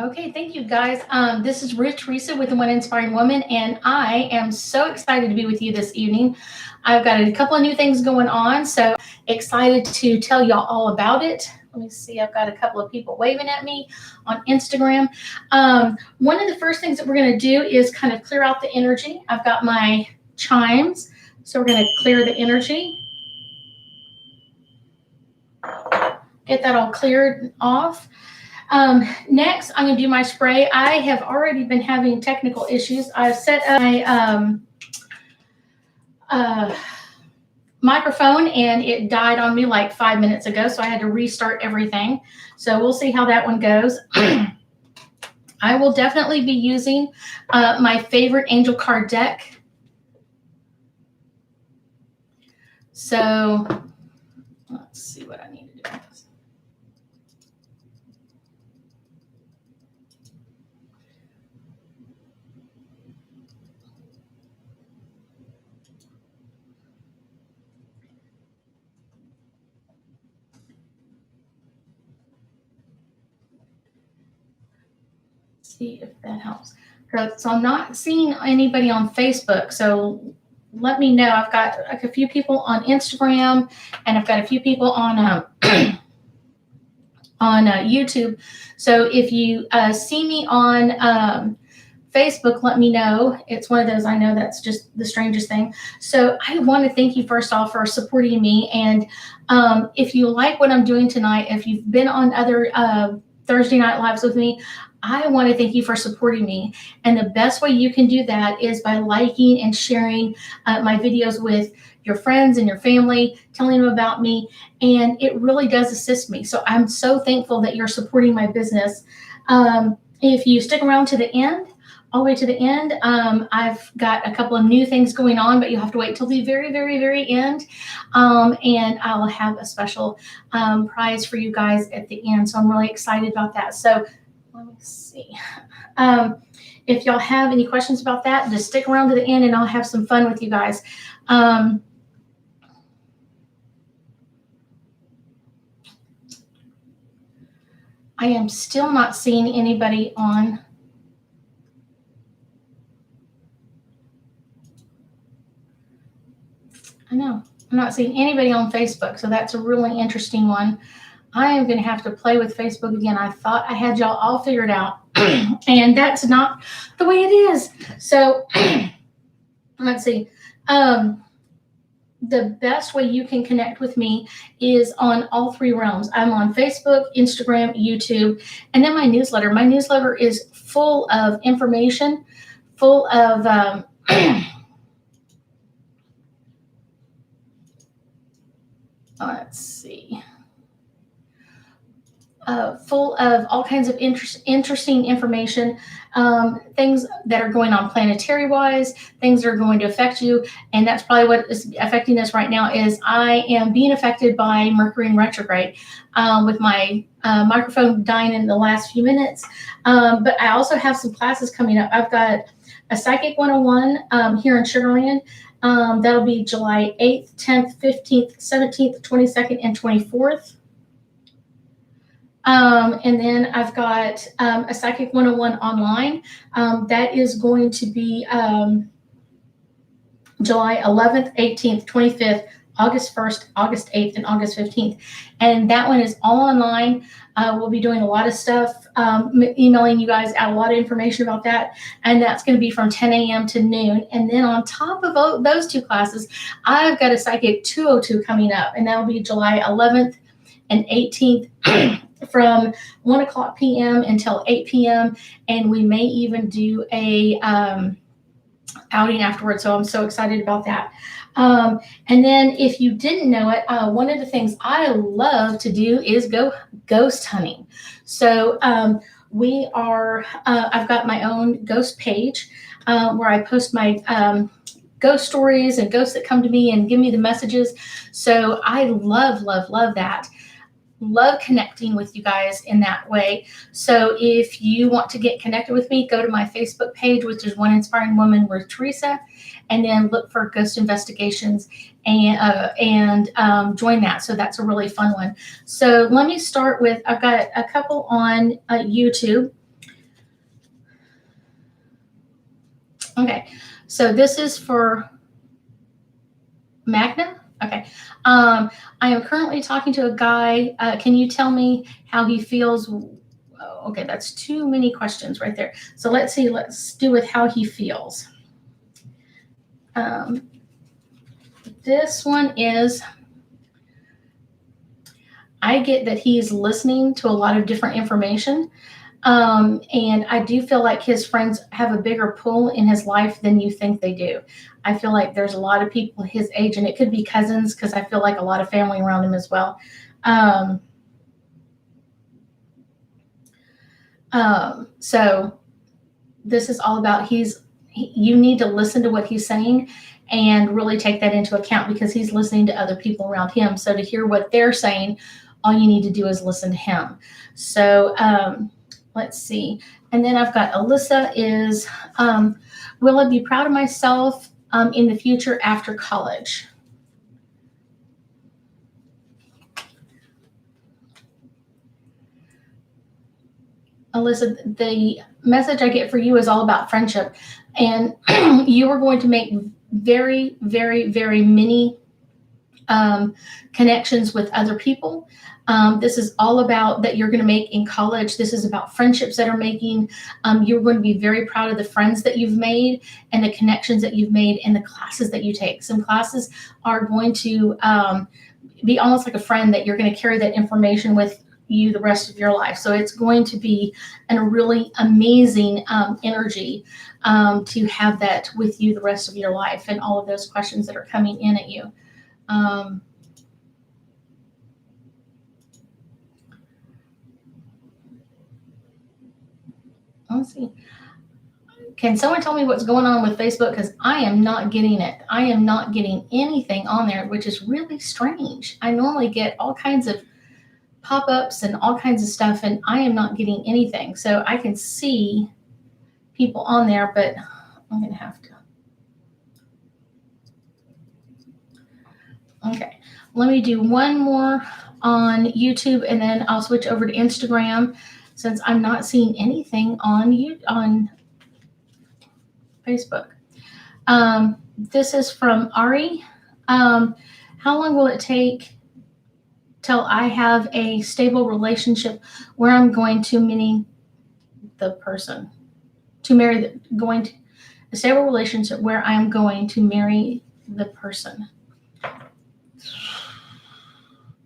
Okay, thank you guys. This is Ruth Theresa with the One Inspiring Woman, and I am so excited to be with you this evening. I've got a couple of new things going on, so excited to tell y'all all about it. Let me see, I've got a couple of people waving at me on Instagram. One of the first things that we're going to do is kind of clear out the energy. I've got my chimes, so we're going to clear the energy, get that all cleared off. Next, I'm going to do my spray. I have already been having technical issues. I've set up my microphone and it died on me like 5 minutes ago, so I had to restart everything. So we'll see how that one goes. I will definitely be using my favorite angel card deck. So let's see what I need to do with this. See if that helps. So I'm not seeing anybody on Facebook. So let me know. I've got like a few people on Instagram, and I've got a few people on on YouTube. So if you see me on Facebook, let me know. It's one of those, I know that's just the strangest thing. So I want to thank you first off for supporting me. And if you like what I'm doing tonight, if you've been on other Thursday Night Lives with me, I want to thank you for supporting me. And the best way you can do that is by liking and sharing my videos with your friends and your family, telling them about me. And it really does assist me. So I'm so thankful that you're supporting my business. If you stick around to the end, all the way to the end, I've got a couple of new things going on, but you have to wait till the very, very, very end. And I'll have a special prize for you guys at the end. So I'm really excited about that. So let me see. If y'all have any questions about that, just stick around to the end and I'll have some fun with you guys. I am still not seeing anybody on. I know, I'm not seeing anybody on Facebook, so that's a really interesting one. I am going to have to play with Facebook again. I thought I had y'all all figured out, and that's not the way it is. So let's see. The best way you can connect with me is on all three realms. I'm on Facebook, Instagram, YouTube, and then my newsletter. My newsletter is full of information, full of let's see. Full of all kinds of interesting information, things that are going on planetary wise, things that are going to affect you. And that's probably what is affecting us right now is I am being affected by Mercury in retrograde with my microphone dying in the last few minutes. But I also have some classes coming up. I've got a Psychic 101 here in Sugar Land. That'll be July 8th, 10th, 15th, 17th, 22nd, and 24th. And then I've got a Psychic 101 online. That is going to be July 11th, 18th, 25th, August 1st, August 8th, and August 15th. And that one is all online. We'll be doing a lot of stuff, emailing you guys out a lot of information about that. And that's going to be from 10 a.m. to noon. And then on top of those two classes, I've got a Psychic 202 coming up. And that'll be July 11th and 18th. From 1 o'clock p.m. until 8 p.m. And we may even do a outing afterwards. So I'm so excited about that. And then if you didn't know it, one of the things I love to do is go ghost hunting. So I've got my own ghost page where I post my ghost stories and ghosts that come to me and give me the messages. So I love, love, love that. Love connecting with you guys in that way. So if you want to get connected with me, go to my Facebook page, which is One Inspiring Woman, Ruth Theresa, and then look for Ghost Investigations and join that. So that's a really fun one. So let me start with, I've got a couple on YouTube. Okay. So this is for Magna. Okay. I am currently talking to a guy. Can you tell me how he feels? Oh, okay, that's too many questions right there. So let's see. Let's do with how he feels. Um, this one is, I get that he's listening to a lot of different information. And I do feel like his friends have a bigger pull in his life than you think they do. I feel like there's a lot of people his age, and it could be cousins because I feel like a lot of family around him as well. Um, so this is all about you need to listen to what he's saying and really take that into account because he's listening to other people around him. So to hear what they're saying, all you need to do is listen to him. So let's see. And then I've got Alyssa is, will I be proud of myself in the future after college? Alyssa, the message I get for you is all about friendship. And you are going to make very, very, very many connections with other people. This is all about that you're going to make in college. This is about friendships that are making. You're going to be very proud of the friends that you've made and the connections that you've made and the classes that you take. Some classes are going to be almost like a friend that you're going to carry that information with you the rest of your life. So it's going to be a really amazing energy to have that with you the rest of your life and all of those questions that are coming in at you. Let's see. Can someone tell me what's going on with Facebook? Because I am not getting it. I am not getting anything on there, which is really strange. I normally get all kinds of pop-ups and all kinds of stuff, and I am not getting anything. So I can see people on there, but I'm going to have to. Okay, let me do one more on YouTube, and then I'll switch over to Instagram since I'm not seeing anything on Facebook. This is from Ari. How long will it take till I have a stable relationship where I'm going to marry the person? Going to a stable relationship where I am going to marry the person.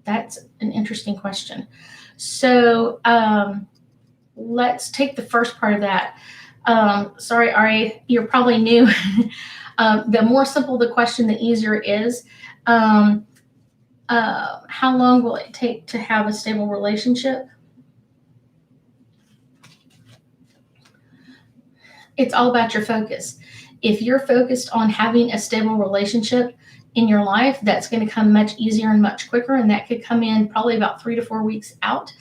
That's an interesting question. So let's take the first part of that. Sorry, Ari, you're probably new. The more simple the question, the easier it is. How long will it take to have a stable relationship? It's all about your focus. If you're focused on having a stable relationship in your life, that's going to come much easier and much quicker, and that could come in probably about 3 to 4 weeks out.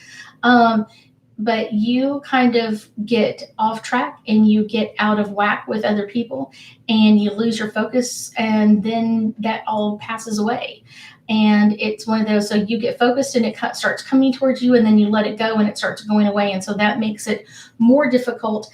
But you kind of get off track and you get out of whack with other people and you lose your focus, and then that all passes away. And it's one of those, so you get focused and it starts coming towards you, and then you let it go and it starts going away. And so that makes it more difficult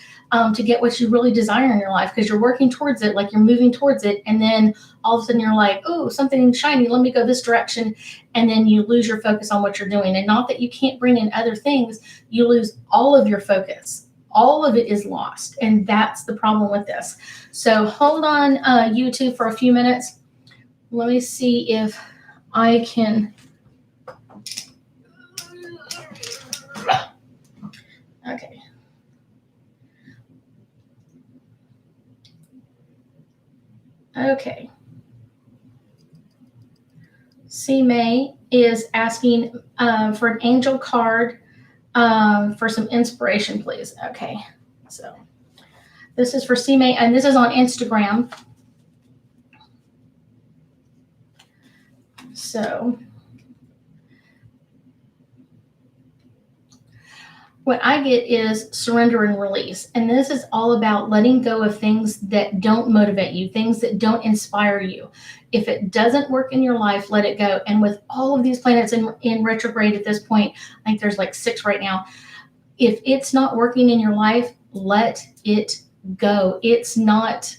to get what you really desire in your life, because you're working towards it, like you're moving towards it, and then all of a sudden you're like, oh, something shiny, let me go this direction, and then you lose your focus on what you're doing. And not that you can't bring in other things, you lose all of your focus. All of it is lost, and that's the problem with this. So hold on YouTube for a few minutes. Let me see if I can. Okay. Okay. C. May is asking for an angel card for some inspiration, please. Okay. So this is for C. May, and this is on Instagram. So what I get is surrender and release. And this is all about letting go of things that don't motivate you, things that don't inspire you. If it doesn't work in your life, let it go. And with all of these planets in retrograde at this point, I think there's like 6 right now. If it's not working in your life, let it go. It's not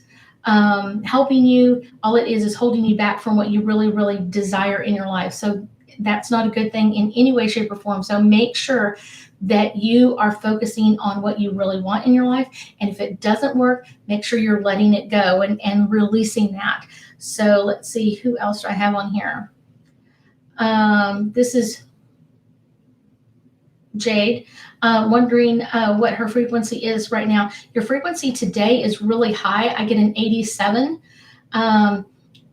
helping you. All it is holding you back from what you really, really desire in your life. So that's not a good thing in any way, shape, or form. So make sure that you are focusing on what you really want in your life. And if it doesn't work, make sure you're letting it go and releasing that. So let's see, who else do I have on here? This is Jade, wondering what her frequency is right now. Your frequency today is really high. I get an 87.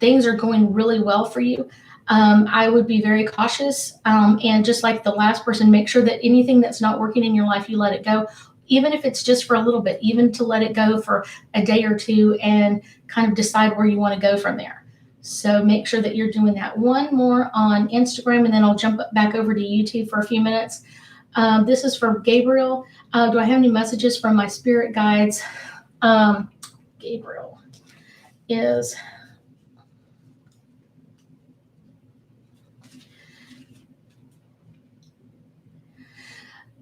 Things are going really well for you. I would be very cautious. And just like the last person, make sure that anything that's not working in your life, you let it go, even if it's just for a little bit, even to let it go for a day or two and kind of decide where you want to go from there. So make sure that you're doing that. One more on Instagram, and then I'll jump back over to YouTube for a few minutes. This is from Gabriel. Do I have any messages from my spirit guides? Gabriel is...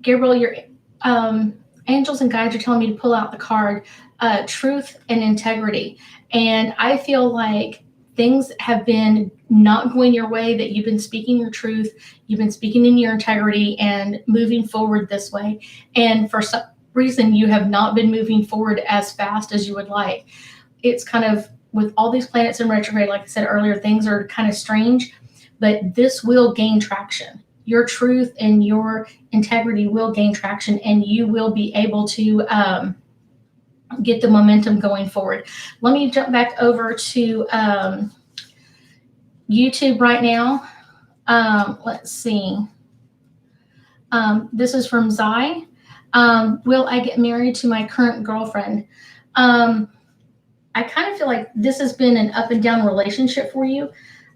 Gabriel, your angels and guides are telling me to pull out the card, truth and integrity. And I feel like things have been not going your way, that you've been speaking your truth, you've been speaking in your integrity and moving forward this way. And for some reason, you have not been moving forward as fast as you would like. It's kind of, with all these planets in retrograde, like I said earlier, things are kind of strange, but this will gain traction. Your truth and your integrity will gain traction, and you will be able to get the momentum going forward. Let me jump back over to YouTube right now. Let's see. This is from Zai. Will I get married to my current girlfriend? I kind of feel like this has been an up and down relationship for you.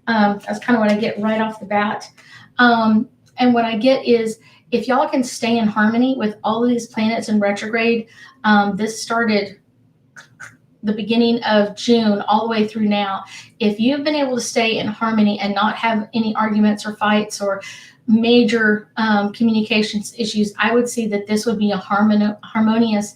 That's kind of what I get right off the bat. And what I get is, if y'all can stay in harmony with all of these planets in retrograde, this started the beginning of June all the way through now. If you've been able to stay in harmony and not have any arguments or fights or major communications issues, I would see that this would be a harmonious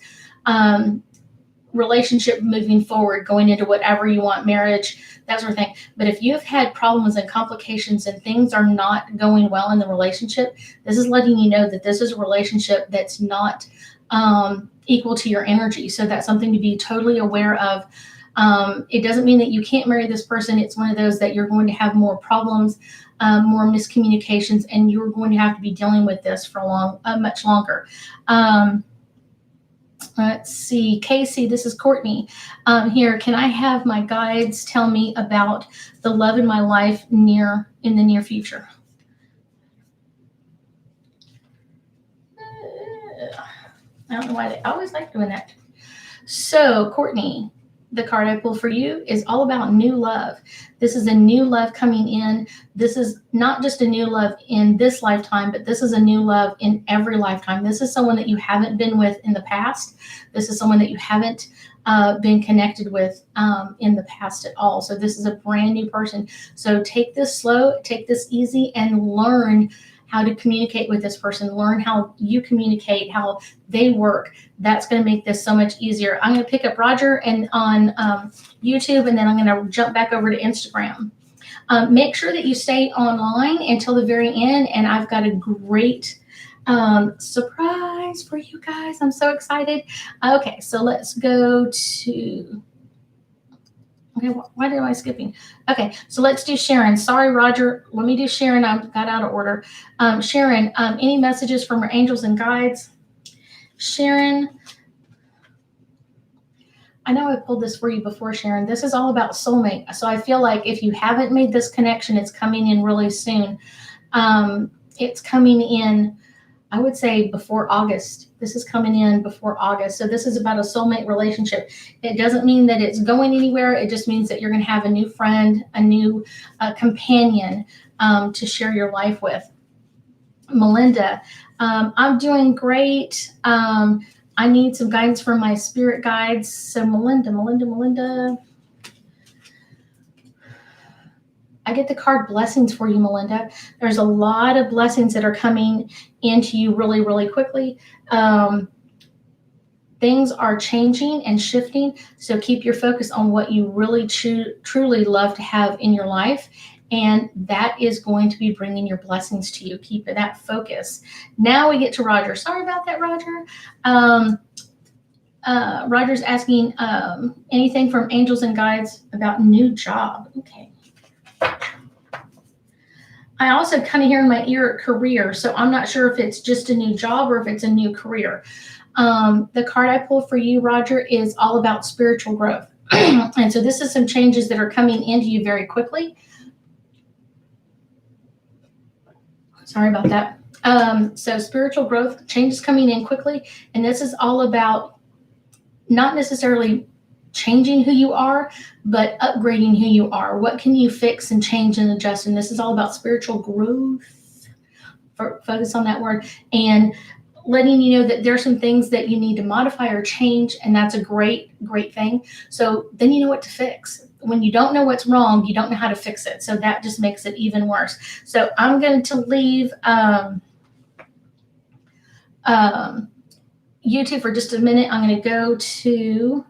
relationship moving forward, going into whatever you want, marriage, that sort of thing. But if you've had problems and complications and things are not going well in the relationship, this is letting you know that this is a relationship that's not equal to your energy. So that's something to be totally aware of. It doesn't mean that you can't marry this person. It's one of those that you're going to have more problems, more miscommunications, and you're going to have to be dealing with this for much longer. Let's see, Casey, this is Courtney here. Can I have my guides tell me about the love in my life in the near future? I don't know why they always like doing that. So, Courtney, the card I pulled for you is all about new love. This is a new love coming in. This is not just a new love in this lifetime, but this is a new love in every lifetime. This is someone that you haven't been with in the past. This is someone that you haven't been connected with in the past at all. So this is a brand new person. So take this slow, take this easy, and learn how to communicate with this person. Learn how you communicate, how they work. That's going to make this so much easier. I'm going to pick up Roger and on YouTube, and then I'm going to jump back over to Instagram. Make sure that you stay online until the very end, and I've got a great surprise for you guys. I'm so excited. Okay, so let's go to... Okay, why am I skipping? Okay, so let's do Sharon. Sorry, Roger. Let me do Sharon. I got out of order. Sharon, any messages from our angels and guides? Sharon, I know I pulled this for you before, Sharon. This is all about soulmate. So I feel like if you haven't made this connection, it's coming in really soon. It's coming in, I would say, before August. This is coming in before August. So this is about a soulmate relationship. It doesn't mean that it's going anywhere. It just means that you're going to have a new friend, a new companion to share your life with. Melinda, I'm doing great. I need some guidance from my spirit guides. So Melinda. I get the card blessings for you, Melinda. There's a lot of blessings that are coming into you really, really quickly. They things are changing and shifting. So keep your focus on what you really truly love to have in your life. And that is going to be bringing your blessings to you. Keep that focus. Now we get to Roger. Sorry about that, Roger. Roger's asking anything from angels and guides about new job. Okay. I also kind of hear in my ear career, so I'm not sure if it's just a new job or if it's a new career. The card I pulled for you, Roger, is all about spiritual growth. And so this is some changes that are coming into you very quickly. Sorry about that. So spiritual growth, changes coming in quickly. And this is all about not necessarily changing who you are, but upgrading who you are. What can you fix and change and adjust? And this is all about spiritual growth. Focus on that word. And letting you know that there's some things that you need to modify or change, and that's a great thing. So then you know what to fix. When you don't know what's wrong, you don't know how to fix it. So that just makes it even worse. So I'm going to leave YouTube for just a minute. I'm going to go to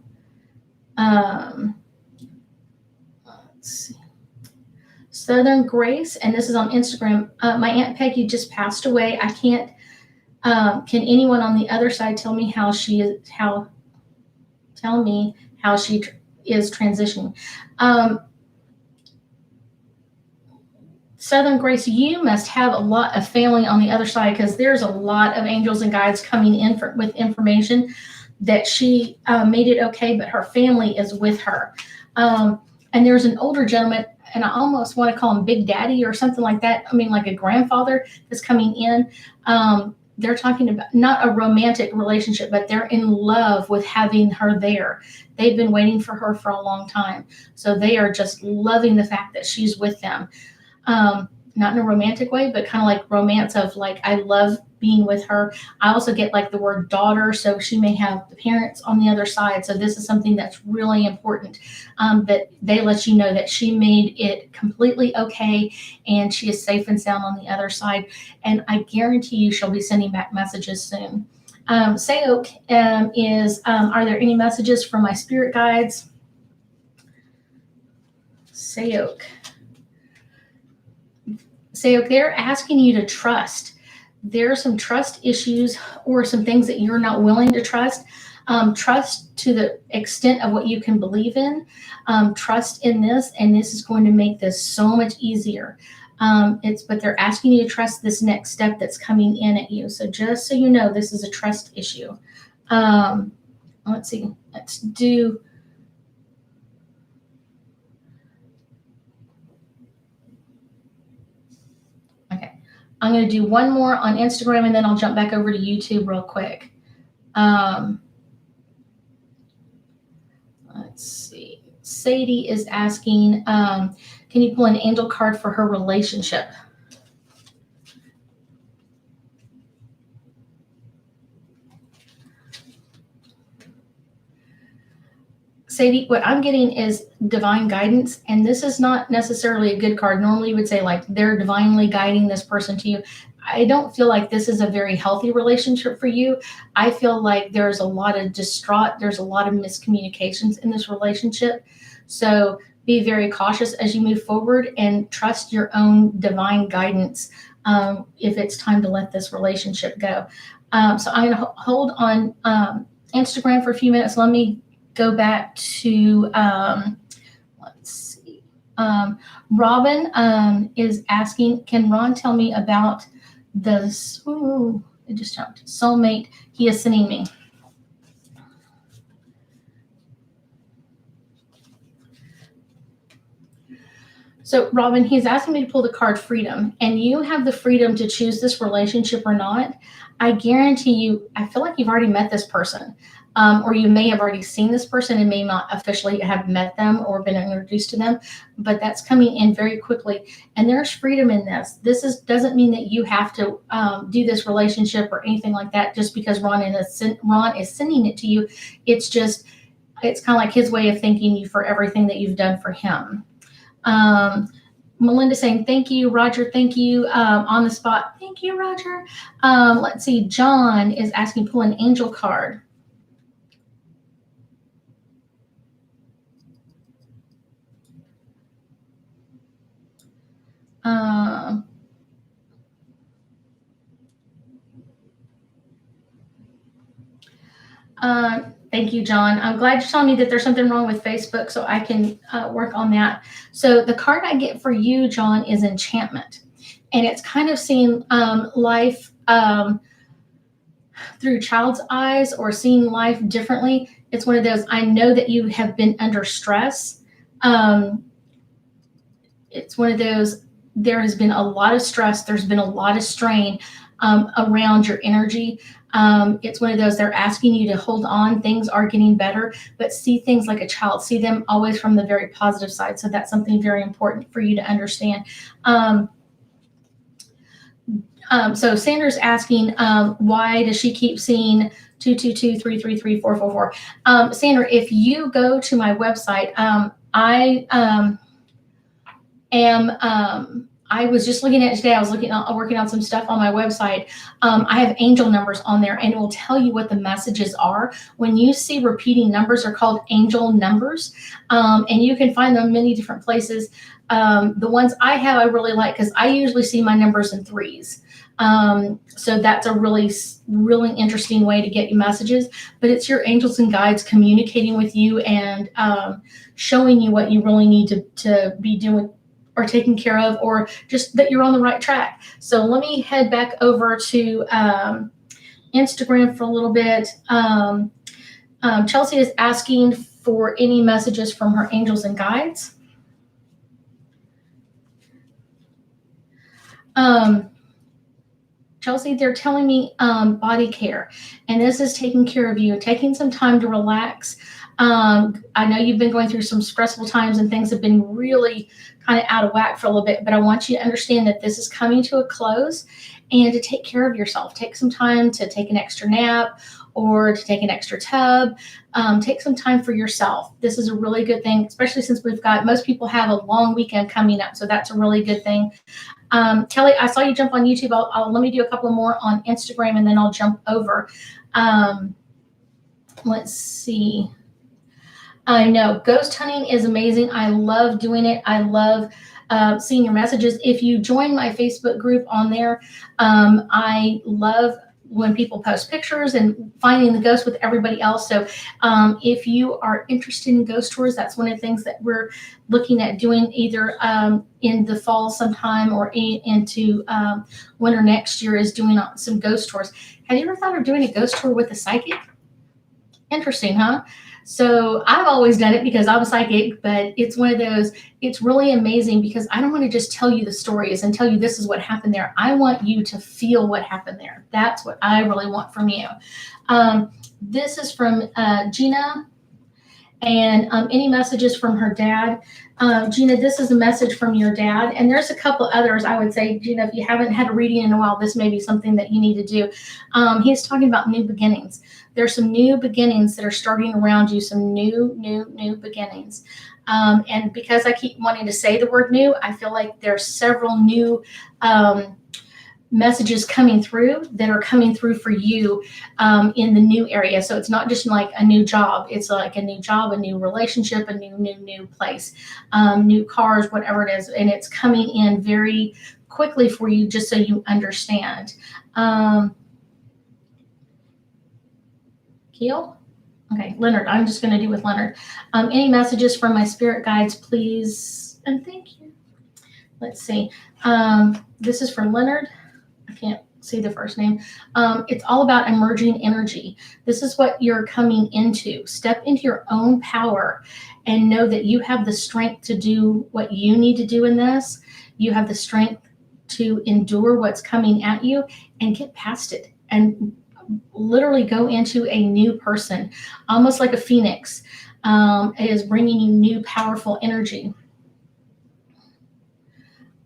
let's see, Southern Grace, and this is on Instagram. My Aunt Peggy just passed away. I can't. Can anyone on the other side tell me how she is transitioning? Southern Grace, you must have a lot of family on the other side, because there's a lot of angels and guides coming in with information that she made it okay, but her family is with her. And there's an older gentleman, and I almost want to call him Big Daddy or something like that. I mean, like a grandfather that's coming in. They're talking about not a romantic relationship, but they're in love with having her there. They've been waiting for her for a long time. So they are just loving the fact that she's with them. Not in a romantic way, but kind of like romance of like, I love being with her. I also get like the word daughter. So she may have the parents on the other side. So this is something that's really important, that they let you know that she made it completely okay and she is safe and sound on the other side. And I guarantee you she'll be sending back messages soon. Sayok is, are there any messages from my spirit guides? Sayok, they're asking you to trust. There are some trust issues or some things that you're not willing to trust. Trust to the extent of what you can believe in. Trust in this, and this is going to make this so much easier. But they're asking you to trust this next step that's coming in at you. So just so you know, this is a trust issue. Let's see. Let's do. Okay. I'm going to do one more on Instagram, and then I'll jump back over to YouTube real quick. Let's see. Sadie is asking, can you pull an angel card for her relationship? Sadie, what I'm getting is divine guidance, and this is not necessarily a good card. Normally you would say like they're divinely guiding this person to you. I don't feel like this is a very healthy relationship for you. I feel like there's a lot of there's a lot of miscommunications in this relationship. So be very cautious as you move forward and trust your own divine guidance if it's time to let this relationship go. So I'm going to hold on Instagram for a few minutes. Let me go back to, let's see. Robin is asking, can Ron tell me about this? Ooh, it just jumped. Soulmate he is sending me. So Robin, he's asking me to pull the card freedom, and you have the freedom to choose this relationship or not. I guarantee you, I feel like you've already met this person. Or you may have already seen this person and may not officially have met them or been introduced to them, but that's coming in very quickly. And there's freedom in this. This doesn't mean that you have to do this relationship or anything like that just because Ron is sending it to you. It's kind of like his way of thanking you for everything that you've done for him. Melinda saying, thank you, Roger. Thank you. On the spot. Thank you, Roger. Let's see. John is asking, pull an angel card. Thank you, John. I'm glad you're telling me that there's something wrong with Facebook, so I can work on that. So the card I get for you, John, is enchantment, and it's kind of seeing life through child's eyes or seeing life differently. It's one of those. I know that you have been under stress. It's one of those. There has been a lot of stress. There's been a lot of strain around your energy. It's one of those, they're asking you to hold on. Things are getting better, but see things like a child. See them always from the very positive side. So that's something very important for you to understand. So Sandra's asking, why does she keep seeing 222 333 444? Sandra, if you go to my website, I was just looking at it today. I was working on some stuff on my website. I have angel numbers on there, and it will tell you what the messages are. When you see repeating numbers, they're called angel numbers, and you can find them many different places. The ones I have, I really like because I usually see my numbers in threes. So that's a really, really interesting way to get you messages. But it's your angels and guides communicating with you and showing you what you really need to be doing or taken care of, or just that you're on the right track. So let me head back over to Instagram for a little bit. Chelsea is asking for any messages from her angels and guides. Chelsea, they're telling me body care, and this is taking care of you, taking some time to relax. I know you've been going through some stressful times and things have been really kind of out of whack for a little bit, but I want you to understand that this is coming to a close and to take care of yourself. Take some time to take an extra nap or to take an extra tub. Take some time for yourself. This is a really good thing, especially since most people have a long weekend coming up. So that's a really good thing. Kelly, I saw you jump on YouTube. Let me do a couple more on Instagram and then I'll jump over. Let's see. I know ghost hunting is amazing. I love doing it. I love seeing your messages. If you join my Facebook group on there, I love when people post pictures and finding the ghost with everybody else. So if you are interested in ghost tours, that's one of the things that we're looking at doing either in the fall sometime or into winter next year, is doing some ghost tours. Have you ever thought of doing a ghost tour with a psychic? Interesting, huh? So I've always done it because I'm a psychic, but it's one of those, it's really amazing because I don't want to just tell you the stories and tell you this is what happened there. I want you to feel what happened there. That's what I really want from you. This is from Gina, and any messages from her dad. Gina, this is a message from your dad, and there's a couple others. I would say, Gina, if you haven't had a reading in a while, this may be something that you need to do. He's talking about new beginnings. There's some new beginnings that are starting around you, some new beginnings. And because I keep wanting to say the word new, I feel like there's several new messages coming through that are coming through for you in the new area. So it's not just like a new job. It's like a new job, a new relationship, a new place, new cars, whatever it is. And it's coming in very quickly for you, just so you understand. Keel? Okay, Leonard, I'm just going to do with Leonard. Any messages from my spirit guides, please? And thank you. Let's see. This is for Leonard. I can't see the first name. It's all about emerging energy. This is what you're coming into. Step into your own power and know that you have the strength to do what you need to do in this. You have the strength to endure what's coming at you and get past it and literally go into a new person, almost like a phoenix. It is bringing you new powerful energy.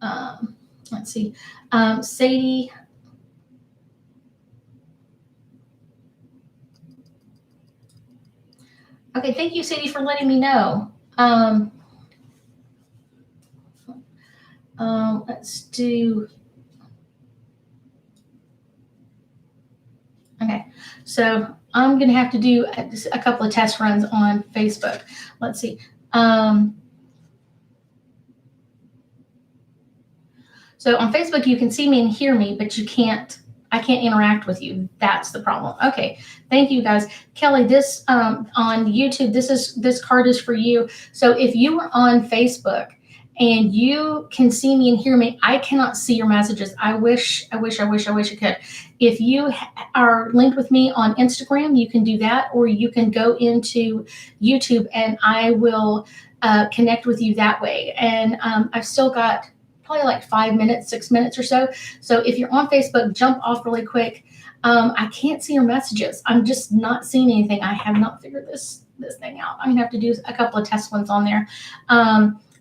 Let's see. Sadie. Okay, thank you, Sadie, for letting me know. Let's do. Okay, so I'm going to have to do a couple of test runs on Facebook. Let's see. So on Facebook, you can see me and hear me, but you can't I can't interact with you. That's the problem. Okay, thank you guys. Kelly, this on YouTube, this card is for you. So if you are on Facebook and you can see me and hear me, I cannot see your messages. I wish I could. If you are linked with me on Instagram, you can do that, or you can go into YouTube and I will connect with you that way. And I've still got probably like 5 minutes, 6 minutes or so. So if you're on Facebook, jump off really quick. I can't see your messages. I'm just not seeing anything. I have not figured this thing out. I'm gonna have to do a couple of test ones on there.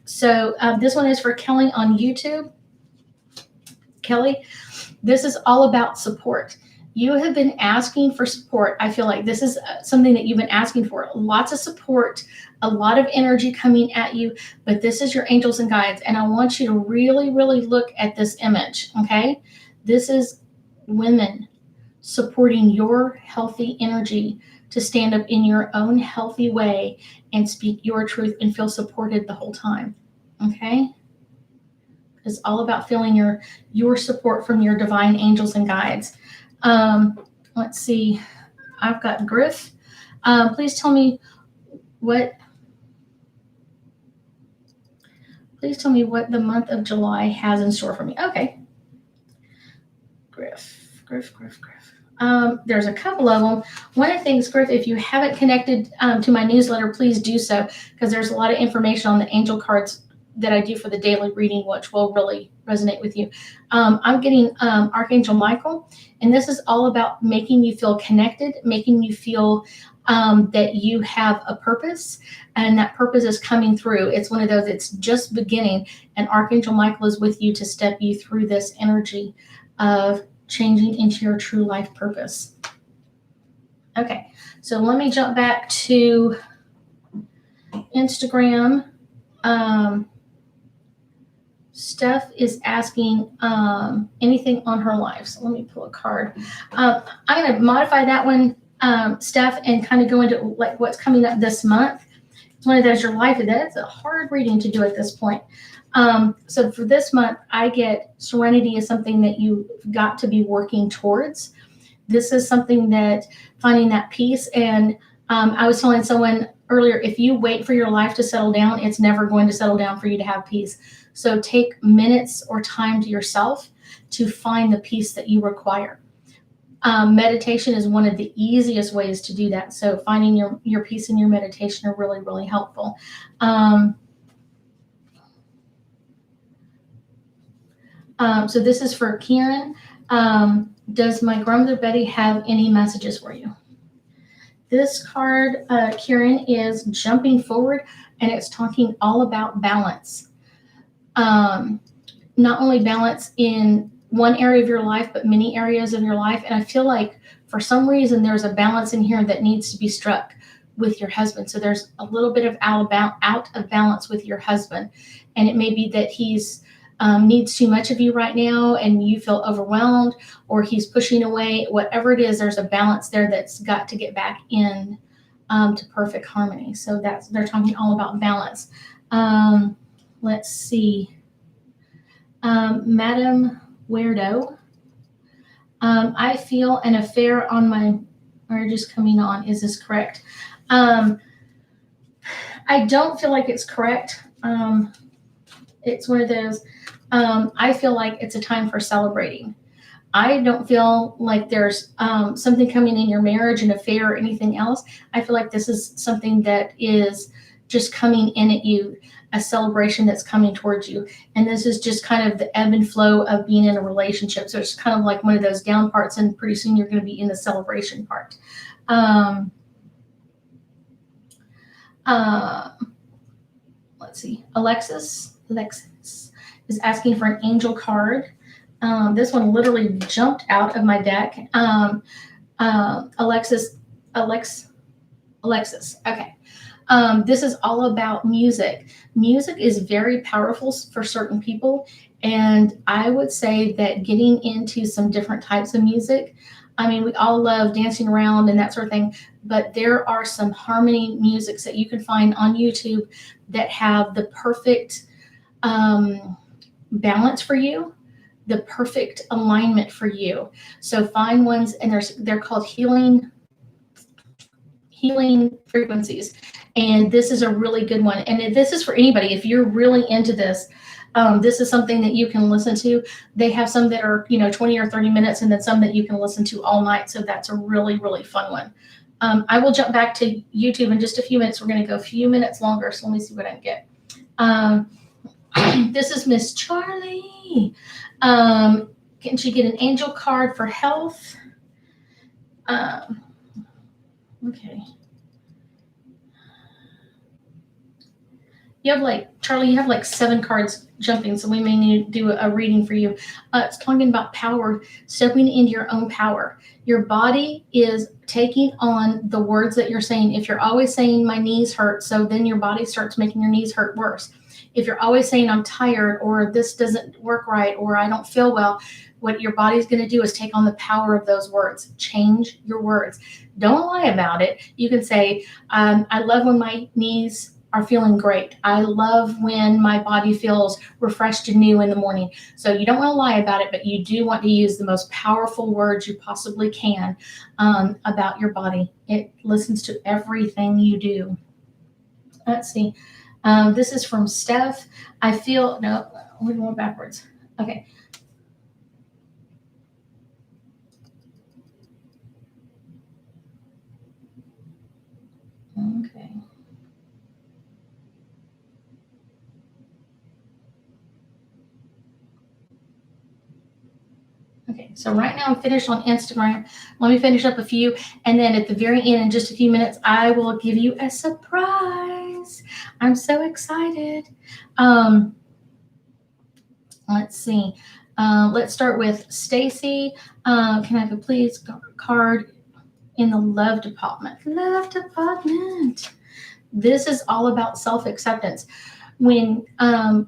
So this one is for Kelly on YouTube. Kelly, this is all about support. You have been asking for support. I feel like this is something that you've been asking for. Lots of support, a lot of energy coming at you, but this is your angels and guides. And I want you to really, really look at this image, okay? This is women supporting your healthy energy to stand up in your own healthy way and speak your truth and feel supported the whole time, okay? It's all about feeling your support from your divine angels and guides. Let's see. I've got Griff. Please tell me what the month of July has in store for me. Okay. Griff. There's a couple of them. One of the things, Griff, if you haven't connected to my newsletter, please do so, because there's a lot of information on the angel cards that I do for the daily reading, which will really resonate with you. I'm getting Archangel Michael, and this is all about making you feel connected, making you feel that you have a purpose, and that purpose is coming through. It's one of those, it's just beginning, and Archangel Michael is with you to step you through this energy of changing into your true life purpose. Okay, so let me jump back to Instagram. Steph is asking anything on her life. So let me pull a card. I'm going to modify that one, Steph, and kind of go into like what's coming up this month. It's one of those, your life. That's a hard reading to do at this point. So for this month, I get serenity is something that you've got to be working towards. This is something that finding that peace. And I was telling someone earlier, if you wait for your life to settle down, it's never going to settle down for you to have peace. So take minutes or time to yourself to find the peace that you require. Meditation is one of the easiest ways to do that. So finding your peace in your meditation are really, really helpful. So this is for Kieran. Does my grandmother Betty have any messages for you? This card, Kieran, is jumping forward, and it's talking all about balance. Not only balance in one area of your life, but many areas of your life. And I feel like for some reason there's a balance in here that needs to be struck with your husband. So there's a little bit of out of balance with your husband. And it may be that he's needs too much of you right now and you feel overwhelmed, or he's pushing away. Whatever it is, there's a balance there that's got to get back in to perfect harmony. So they're talking all about balance. Let's see. Madam Weirdo. I feel an affair on my marriage is coming on. Is this correct? I don't feel like it's correct. It's one of those, I feel like it's a time for celebrating. I don't feel like there's something coming in your marriage, an affair, or anything else. I feel like this is something that is just coming in at you, a celebration that's coming towards you. And this is just kind of the ebb and flow of being in a relationship. So it's kind of like one of those down parts, and pretty soon you're going to be in the celebration part. Let's see. Alexis is asking for an angel card. This one literally jumped out of my deck. Alexis. Okay. This is all about music. Music is very powerful for certain people. And I would say that getting into some different types of music, I mean, we all love dancing around and that sort of thing, but there are some harmony musics that you can find on YouTube that have the perfect balance for you, the perfect alignment for you. So find ones, and they're called healing frequencies. And this is a really good one. And this is for anybody. If you're really into this, this is something that you can listen to. They have some that are, 20 or 30 minutes, and then some that you can listen to all night. So that's a really, really fun one. I will jump back to YouTube in just a few minutes. We're going to go a few minutes longer. So let me see what I can get. This is Miss Charlie. Can she get an angel card for health? Okay. Charlie, you have like 7 cards jumping, so we may need to do a reading for you. It's talking about power, stepping into your own power. Your body is taking on the words that you're saying. If you're always saying my knees hurt, so then your body starts making your knees hurt worse. If you're always saying I'm tired, or this doesn't work right, or I don't feel well, what your body's going to do is take on the power of those words. Change your words. Don't lie about it. You can say, I love when my knees are feeling great. I love when my body feels refreshed and new in the morning. So you don't want to lie about it, but you do want to use the most powerful words you possibly can about your body. It listens to everything you do. Let's see. This is from Steph. No, we're going backwards. Okay. Okay. Okay, so right now I'm finished on Instagram. Let me finish up a few, and then at the very end, in just a few minutes, I will give you a surprise. I'm so excited. Let's see. Let's start with Stacy. Can I have a please card in the love department? Love department. This is all about self-acceptance. When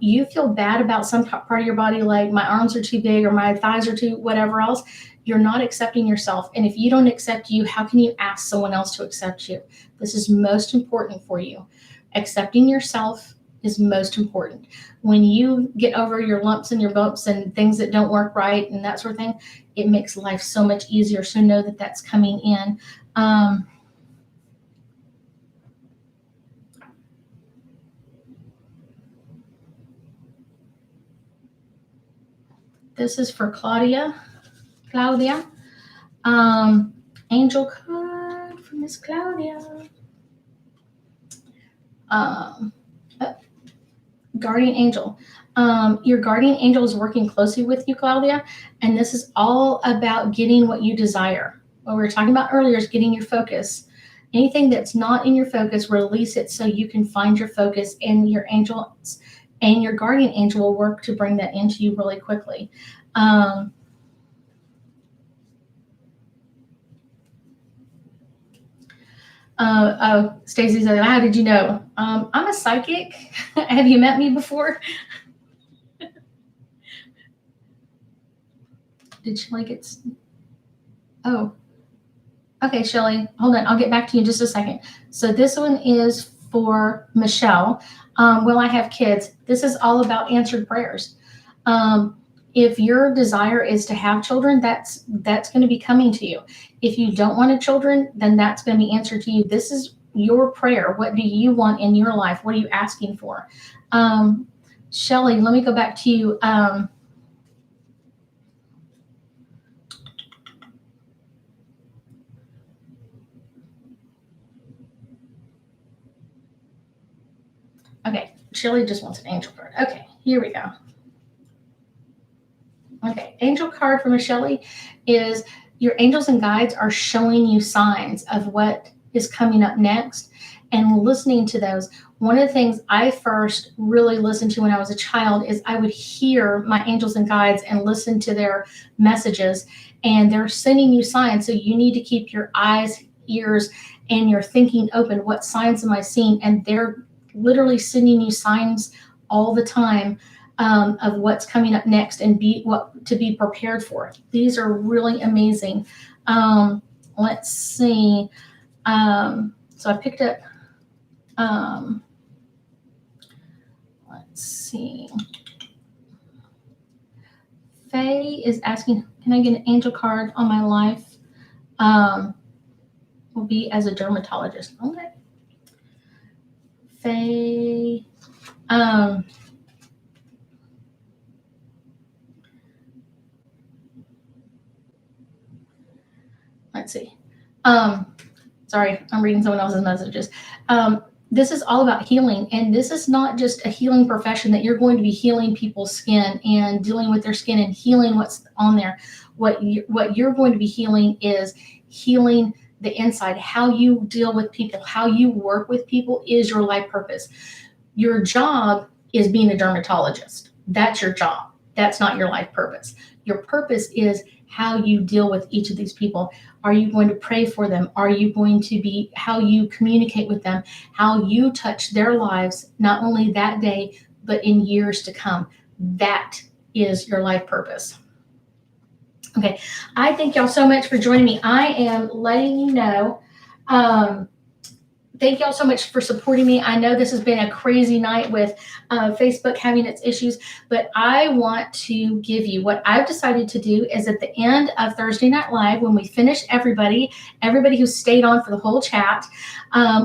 you feel bad about some part of your body, like my arms are too big or my thighs are too whatever else, you're not accepting yourself. And if you don't accept you, how can you ask someone else to accept you? This is most important for you. Accepting yourself is most important. When you get over your lumps and your bumps and things that don't work right and that sort of thing, it makes life so much easier. So know that that's coming in. This is for Claudia. Angel card for Miss Claudia. Guardian angel. Your guardian angel is working closely with you, Claudia, and this is all about getting what you desire. What we were talking about earlier is getting your focus. Anything that's not in your focus, release it so you can find your focus, and your angels and your guardian angel will work to bring that into you really quickly. Stacy said, how did you know? I'm a psychic. Have you met me before? Did Shelly get? Oh, okay, Shelly, hold on. I'll get back to you in just a second. So this one is for Michelle. Will I have kids? This is all about answered prayers. If your desire is to have children, that's going to be coming to you. If you don't want a children, then that's going to be answered to you. This is your prayer. What do you want in your life? What are you asking for? Shelly, let me go back to you. Okay, Shelly just wants an angel card. Okay, here we go. Okay, angel card from Shelly is your angels and guides are showing you signs of what is coming up next and listening to those. One of the things I first really listened to when I was a child is I would hear my angels and guides and listen to their messages, and they're sending you signs. So you need to keep your eyes, ears, and your thinking open. What signs am I seeing? And they're literally sending you signs all the time of what's coming up next and what to be prepared for. These are really amazing. Let's see. So I picked up, let's see. Faye is asking, can I get an angel card on my life? Will be as a dermatologist. Okay. Faye. Let's see. Sorry, I'm reading someone else's messages. This is all about healing, and this is not just a healing profession that you're going to be healing people's skin and dealing with their skin and healing what's on there. What you're going to be healing is healing the inside. How you deal with people, how you work with people is your life purpose. Your job is being a dermatologist. That's your job. That's not your life purpose. Your purpose is how you deal with each of these people. Are you going to pray for them? Are you going to be how you communicate with them, how you touch their lives, not only that day, but in years to come? That is your life purpose. Okay, I thank y'all so much for joining me. I am letting you know. Thank y'all so much for supporting me. I know this has been a crazy night with Facebook having its issues, but I want to give you what I've decided to do is at the end of Thursday Night Live, when we finish everybody who stayed on for the whole chat,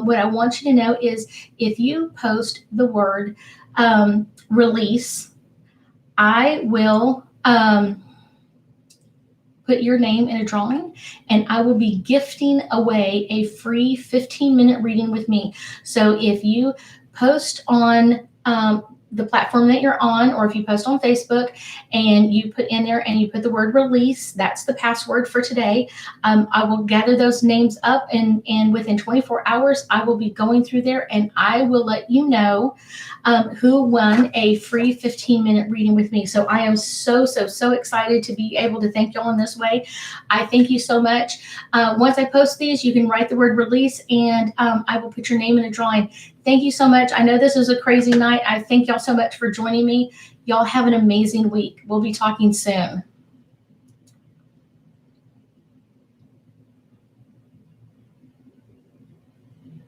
what I want you to know is if you post the word release, I will put your name in a drawing, and I will be gifting away a free 15-minute reading with me. So if you post on the platform that you're on, or if you post on Facebook and you put in there and you put the word release, that's the password for today. I will gather those names up, and within 24 hours, I will be going through there, and I will let you know who won a free 15-minute reading with me. So I am so excited to be able to thank y'all in this way. I thank you so much. Once I post these, you can write the word release, and I will put your name in a drawing. Thank you so much. I know this is a crazy night. I thank y'all so much for joining me. Y'all have an amazing week. We'll be talking soon.